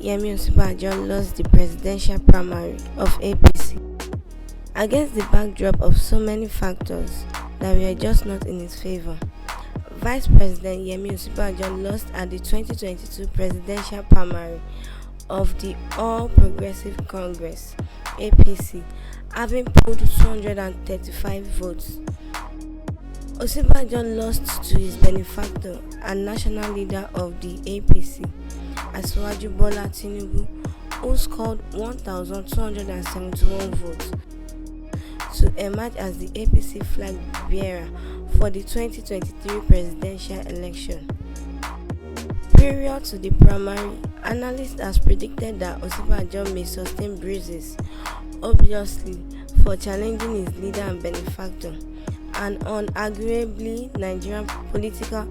Yemi Osinbajo lost the presidential primary of APC. Against the backdrop of so many factors that were just not in his favor, Vice President Yemi Osinbajo lost at the 2022 presidential primary of the All Progressive Congress (APC), having polled 235 votes. Osinbajo lost to his benefactor and national leader of the APC, Asiwaju Bola Tinubu, who scored 1,271 votes to emerge as the APC flag bearer for the 2023 presidential election. Prior to the primary, analysts have predicted that Osinbajo may sustain bruises, obviously, for challenging his leader and benefactor, an unarguably Nigerian political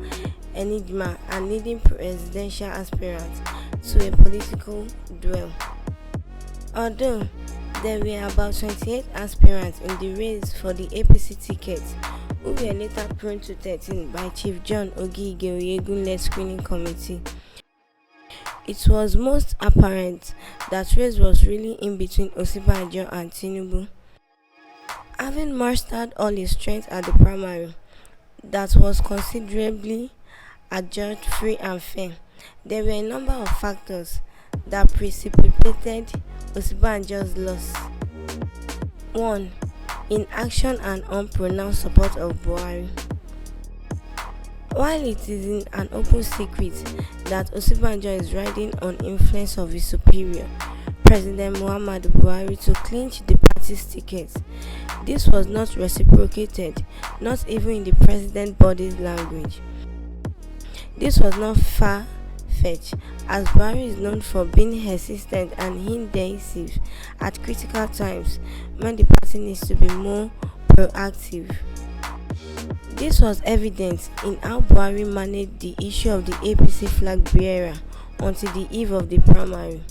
enigma and leading presidential aspirant to a political duel. Although there were about 28 aspirants in the race for the APC ticket, who were later prone to 13 by Chief John Ogi Oyegun-led screening committee, it was most apparent that race was really in between Osinbajo and Tinubu. Having mustered all his strength at the primary, that was considerably adjudged free and fair, there were a number of factors that precipitated Osinbajo's loss. 1. Inaction and unpronounced support of Buhari. While it is an open secret that Osinbajo is riding on influence of his superior, President Muhammadu Buhari, to clinch the party's ticket, this was not reciprocated, not even in the president's body's language. This was not far-fetched, as Buhari is known for being hesitant and indecisive at critical times when the party needs to be more proactive. This was evident in how Buhari managed the issue of the APC flag bearer until the eve of the primary.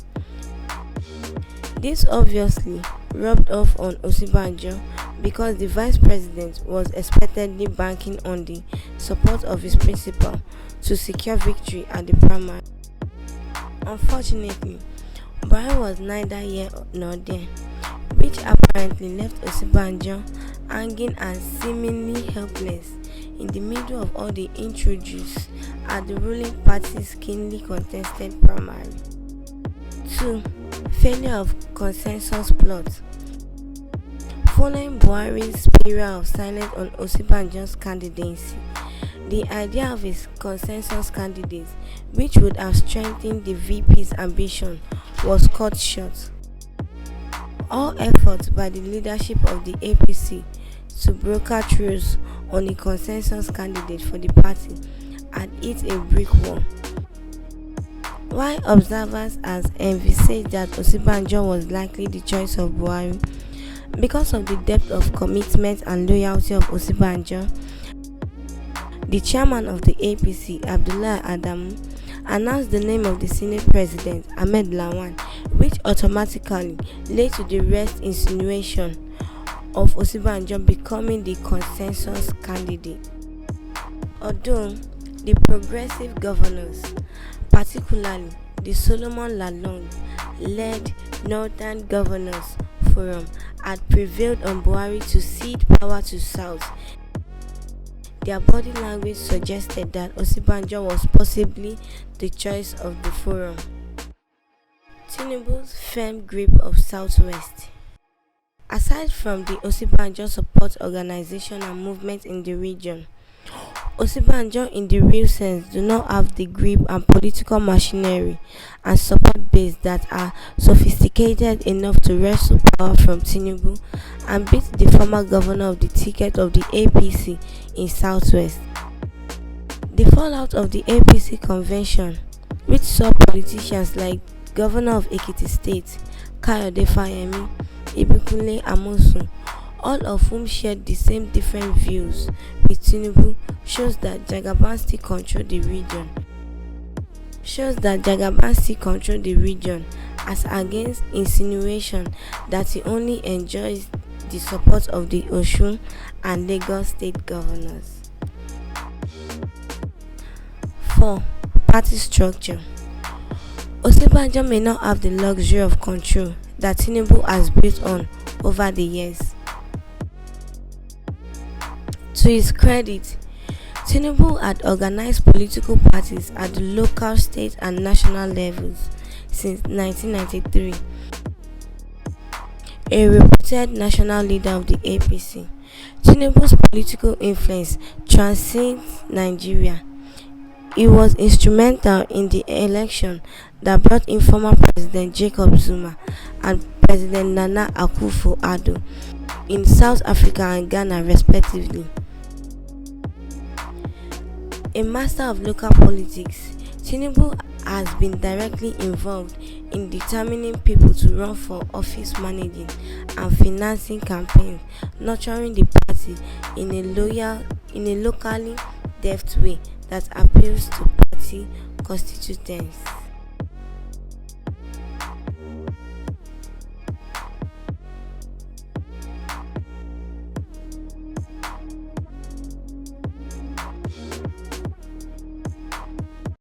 This obviously rubbed off on Osinbajo because the vice president was expectedly banking on the support of his principal to secure victory at the primary. Unfortunately, Buhari was neither here nor there, which apparently left Osinbajo hanging and seemingly helpless in the middle of all the intrigues at the ruling party's keenly contested primary. 2. Failure of consensus plot. Following Buhari's period of silence on Osinbajo's candidacy, the idea of his consensus candidate, which would have strengthened the VP's ambition, was cut short. All efforts by the leadership of the APC to broker truce on a consensus candidate for the party had hit a brick wall. While observers has envisaged that Osinbajo was likely the choice of Buhari because of the depth of commitment and loyalty of Osinbajo, the chairman of the APC, Abdullahi Adamu, announced the name of the Senate President, Ahmed Lawan, which automatically led to the rest insinuation of Osinbajo becoming the consensus candidate. Although the progressive governors, particularly the Solomon Lalong-led Northern Governors Forum, had prevailed on Buhari to cede power to South, their body language suggested that Osinbajo was possibly the choice of the forum. Tinubu's firm grip of Southwest. Aside from the Osinbajo support organization and movement in the region, Osinbajo in the real sense do not have the grip and political machinery and support base that are sophisticated enough to wrestle power from Tinubu and beat the former governor of the ticket of the APC in Southwest. The fallout of the APC convention, which saw politicians like Governor of Ekiti State, Kayode Fayemi, Ibikunle Amosun, all of whom shared the same different views with Tinubu, shows that Jagaban still control the region, as against insinuation that he only enjoys the support of the Osun and Lagos state governors. 4. Party structure. Osinbajo may not have the luxury of control that Tinubu has built on over the years. To his credit, Tinubu had organized political parties at the local, state and national levels since 1993, a reputed national leader of the APC. Tinubu's political influence transcends Nigeria. He was instrumental in the election that brought in former President Jacob Zuma and President Nana Akufo-Addo in South Africa and Ghana respectively. A master of local politics, Tinubu has been directly involved in determining people to run for office, managing and financing campaigns, nurturing the party in a locally deft way that appeals to party constituents.